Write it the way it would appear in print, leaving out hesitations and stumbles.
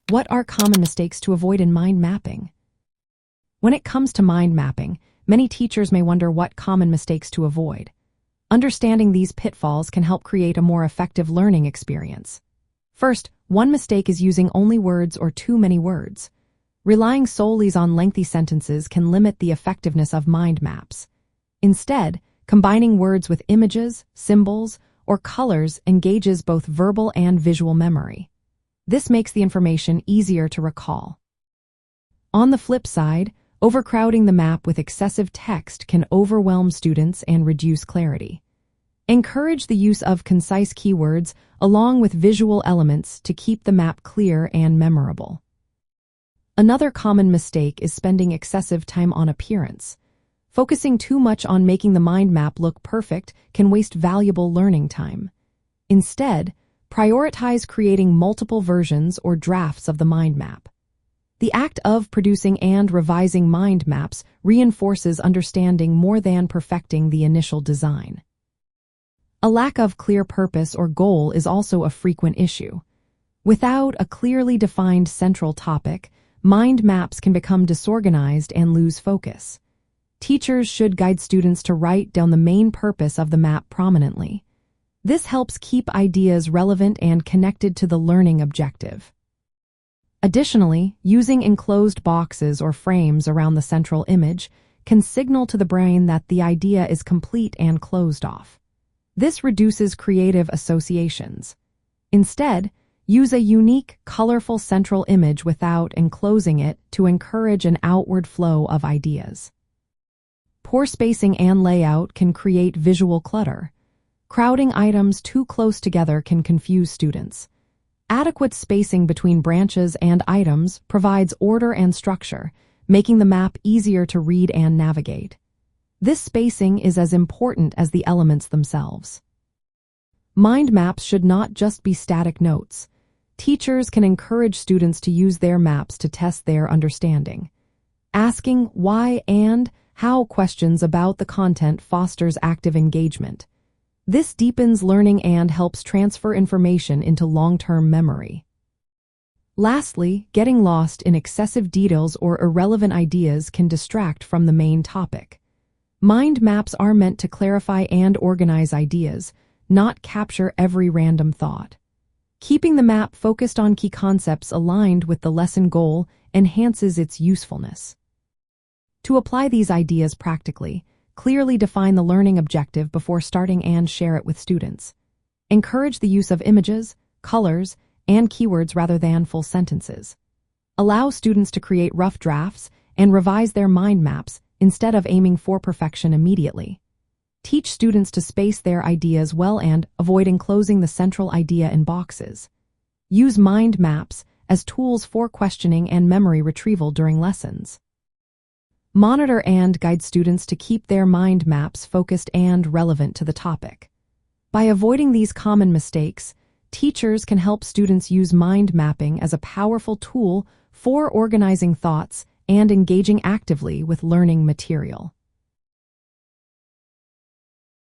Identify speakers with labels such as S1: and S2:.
S1: What are common mistakes to avoid in mind mapping? When it comes to mind mapping, many teachers may wonder what common mistakes to avoid. Understanding these pitfalls can help create a more effective learning experience. First, one mistake is using only words or too many words. Relying solely on lengthy sentences can limit the effectiveness of mind maps. Instead, combining words with images, symbols, or colors engages both verbal and visual memory. This makes the information easier to recall. On the flip side, overcrowding the map with excessive text can overwhelm students and reduce clarity. Encourage the use of concise keywords along with visual elements to keep the map clear and memorable. Another common mistake is spending excessive time on appearance. Focusing too much on making the mind map look perfect can waste valuable learning time. Instead, prioritize creating multiple versions or drafts of the mind map. The act of producing and revising mind maps reinforces understanding more than perfecting the initial design. A lack of clear purpose or goal is also a frequent issue. Without a clearly defined central topic, mind maps can become disorganized and lose focus. Teachers should guide students to write down the main purpose of the map prominently. This helps keep ideas relevant and connected to the learning objective. Additionally, using enclosed boxes or frames around the central image can signal to the brain that the idea is complete and closed off. This reduces creative associations. Instead, use a unique, colorful central image without enclosing it to encourage an outward flow of ideas. Poor spacing and layout can create visual clutter. Crowding items too close together can confuse students. Adequate spacing between branches and items provides order and structure, making the map easier to read and navigate. This spacing is as important as the elements themselves. Mind maps should not just be static notes. Teachers can encourage students to use their maps to test their understanding. Asking why and how questions about the content fosters active engagement. This deepens learning and helps transfer information into long-term memory. Lastly, getting lost in excessive details or irrelevant ideas can distract from the main topic. Mind maps are meant to clarify and organize ideas, not capture every random thought. Keeping the map focused on key concepts aligned with the lesson goal enhances its usefulness. To apply these ideas practically, clearly define the learning objective before starting and share it with students. Encourage the use of images, colors, and keywords rather than full sentences. Allow students to create rough drafts and revise their mind maps instead of aiming for perfection immediately. Teach students to space their ideas well and avoid enclosing the central idea in boxes. Use mind maps as tools for questioning and memory retrieval during lessons. Monitor and guide students to keep their mind maps focused and relevant to the topic. By avoiding these common mistakes, teachers can help students use mind mapping as a powerful tool for organizing thoughts and engaging actively with learning material.